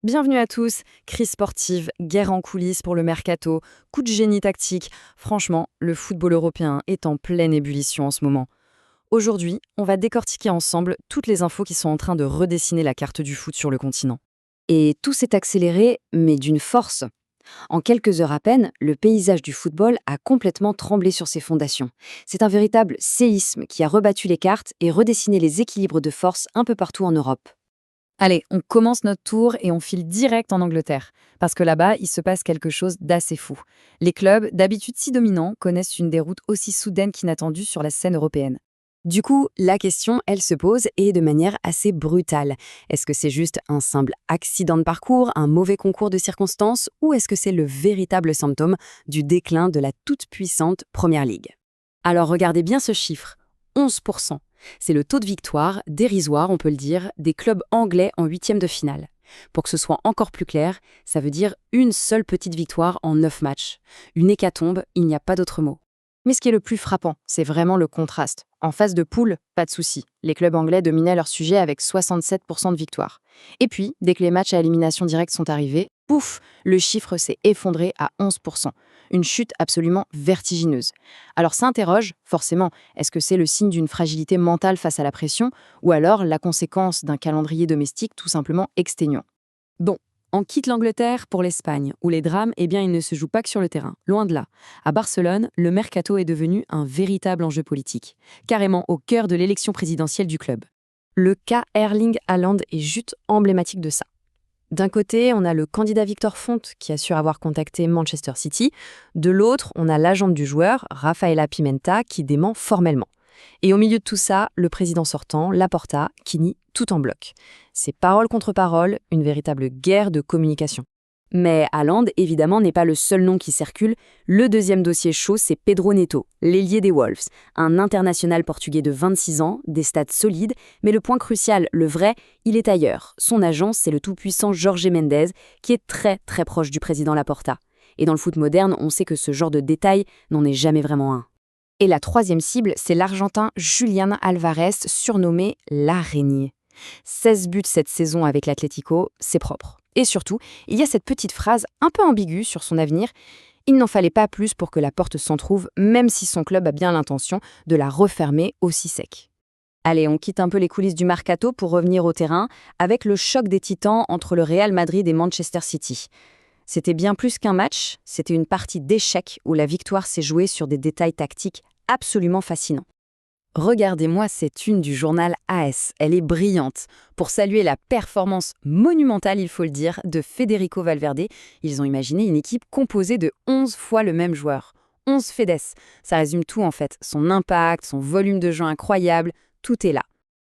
Bienvenue à tous. Crise sportive, guerre en coulisses pour le mercato, coup de génie tactique. Franchement, le football européen est en pleine ébullition en ce moment. Aujourd'hui, on va décortiquer ensemble toutes les infos qui sont en train de redessiner la carte du foot sur le continent. Et tout s'est accéléré, mais d'une force. En quelques heures à peine, le paysage du football a complètement tremblé sur ses fondations. C'est un véritable séisme qui a rebattu les cartes et redessiné les équilibres de force un peu partout en Europe. Allez, on commence notre tour et on file direct en Angleterre. Parce que là-bas, il se passe quelque chose d'assez fou. Les clubs, d'habitude si dominants, connaissent une déroute aussi soudaine qu'inattendue sur la scène européenne. Du coup, la question, elle se pose et de manière assez brutale. Est-ce que c'est juste un simple accident de parcours, un mauvais concours de circonstances, ou est-ce que c'est le véritable symptôme du déclin de la toute-puissante Première Ligue? Alors regardez bien ce chiffre, 11%. C'est le taux de victoire, dérisoire on peut le dire, des clubs anglais en huitième de finale. Pour que ce soit encore plus clair, ça veut dire une seule petite victoire en 9 matchs. Une hécatombe, il n'y a pas d'autre mot. Mais ce qui est le plus frappant, c'est vraiment le contraste. En phase de poule, pas de souci. Les clubs anglais dominaient leur sujet avec 67% de victoire. Et puis, dès que les matchs à élimination directe sont arrivés, pouf, le chiffre s'est effondré à 11%. Une chute absolument vertigineuse. Alors ça interroge, forcément, est-ce que c'est le signe d'une fragilité mentale face à la pression, ou alors la conséquence d'un calendrier domestique tout simplement exténuant? Bon, on quitte l'Angleterre pour l'Espagne, où les drames, eh bien, ils ne se jouent pas que sur le terrain, loin de là. À Barcelone, le mercato est devenu un véritable enjeu politique, carrément au cœur de l'élection présidentielle du club. Le cas Erling Haaland est juste emblématique de ça. D'un côté, on a le candidat Victor Font qui assure avoir contacté Manchester City. De l'autre, on a l'agent du joueur, Rafaela Pimenta, qui dément formellement. Et au milieu de tout ça, le président sortant, Laporta, qui nie tout en bloc. C'est parole contre parole, une véritable guerre de communication. Mais Haaland, évidemment, n'est pas le seul nom qui circule. Le deuxième dossier chaud, c'est Pedro Neto, l'ailier des Wolves, un international portugais de 26 ans, des stats solides, mais le point crucial, le vrai, il est ailleurs. Son agent, c'est le tout-puissant Jorge Mendes, qui est très très proche du président Laporta. Et dans le foot moderne, on sait que ce genre de détail n'en est jamais vraiment un. Et la troisième cible, c'est l'Argentin Julián Alvarez, surnommé l'Araignée. 16 buts cette saison avec l'Atlético, c'est propre. Et surtout, il y a cette petite phrase un peu ambiguë sur son avenir. Il n'en fallait pas plus pour que la porte s'entr'ouvre, même si son club a bien l'intention de la refermer aussi sec. Allez, on quitte un peu les coulisses du mercato pour revenir au terrain, avec le choc des titans entre le Real Madrid et Manchester City. C'était bien plus qu'un match, c'était une partie d'échecs où la victoire s'est jouée sur des détails tactiques absolument fascinants. Regardez-moi cette une du journal AS, elle est brillante. Pour saluer la performance monumentale, il faut le dire, de Federico Valverde, ils ont imaginé une équipe composée de 11 fois le même joueur. 11 Fedes, ça résume tout en fait, son impact, son volume de jeu incroyable, tout est là.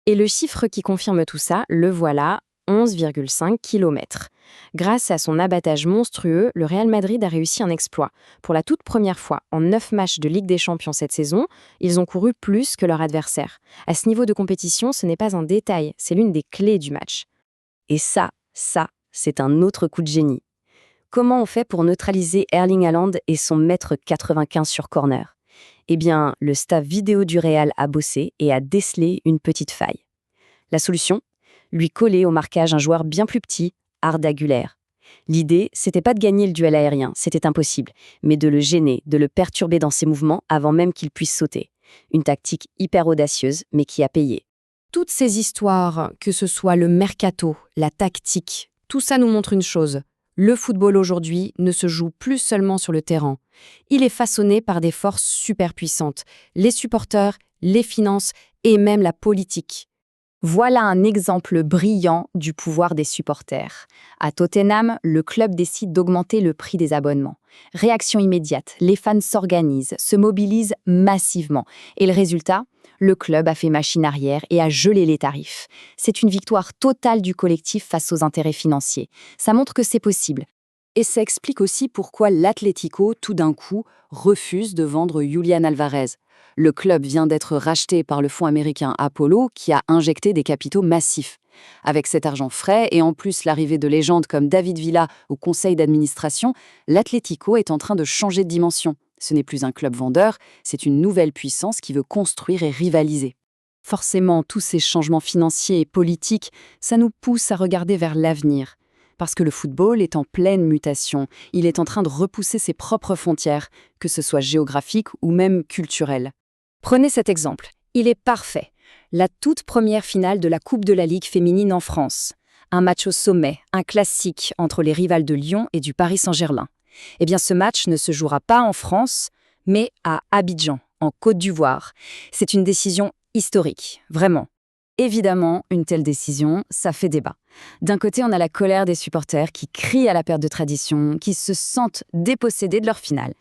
Et le chiffre qui confirme tout ça, le voilà, 11,5 km. Grâce à son abattage monstrueux, le Real Madrid a réussi un exploit. Pour la toute première fois, en 9 matchs de Ligue des Champions cette saison, ils ont couru plus que leur adversaire. À ce niveau de compétition, ce n'est pas un détail, c'est l'une des clés du match. Et ça, c'est un autre coup de génie. Comment on fait pour neutraliser Erling Haaland et son mètre 95 sur corner? Eh bien, le staff vidéo du Real a bossé et a décelé une petite faille. La solution? Lui coller au marquage un joueur bien plus petit, Arda Güler. L'idée, c'était pas de gagner le duel aérien, c'était impossible, mais de le gêner, de le perturber dans ses mouvements avant même qu'il puisse sauter. Une tactique hyper audacieuse, mais qui a payé. Toutes ces histoires, que ce soit le mercato, la tactique, tout ça nous montre une chose. Le football aujourd'hui ne se joue plus seulement sur le terrain. Il est façonné par des forces super puissantes, les supporters, les finances et même la politique. Voilà un exemple brillant du pouvoir des supporters. À Tottenham, le club décide d'augmenter le prix des abonnements. Réaction immédiate, les fans s'organisent, se mobilisent massivement. Et le résultat? Le club a fait machine arrière et a gelé les tarifs. C'est une victoire totale du collectif face aux intérêts financiers. Ça montre que c'est possible. Et ça explique aussi pourquoi l'Atlético, tout d'un coup, refuse de vendre Julián Alvarez. Le club vient d'être racheté par le fonds américain Apollo qui a injecté des capitaux massifs. Avec cet argent frais et en plus l'arrivée de légendes comme David Villa au conseil d'administration, l'Atlético est en train de changer de dimension. Ce n'est plus un club vendeur, c'est une nouvelle puissance qui veut construire et rivaliser. Forcément, tous ces changements financiers et politiques, ça nous pousse à regarder vers l'avenir. Parce que le football est en pleine mutation. Il est en train de repousser ses propres frontières, que ce soit géographiques ou même culturelles. Prenez cet exemple. Il est parfait. La toute première finale de la Coupe de la Ligue féminine en France. Un match au sommet, un classique entre les rivales de Lyon et du Paris Saint-Germain. Eh bien, ce match ne se jouera pas en France, mais à Abidjan, en Côte d'Ivoire. C'est une décision historique, vraiment. Évidemment, une telle décision, ça fait débat. D'un côté, on a la colère des supporters qui crient à la perte de tradition, qui se sentent dépossédés de leur finale.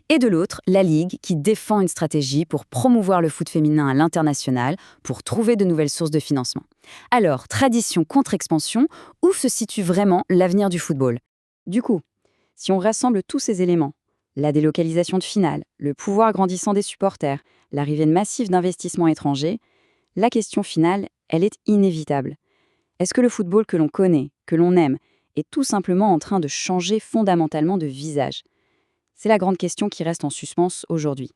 Et de l'autre, la Ligue qui défend une stratégie pour promouvoir le foot féminin à l'international, pour trouver de nouvelles sources de financement. Alors, tradition contre expansion, où se situe vraiment l'avenir du football? Du coup, si on rassemble tous ces éléments, la délocalisation de finale, le pouvoir grandissant des supporters, l'arrivée massive d'investissements étrangers, la question finale, elle est inévitable. Est-ce que le football que l'on connaît, que l'on aime, est tout simplement en train de changer fondamentalement de visage? C'est la grande question qui reste en suspens aujourd'hui.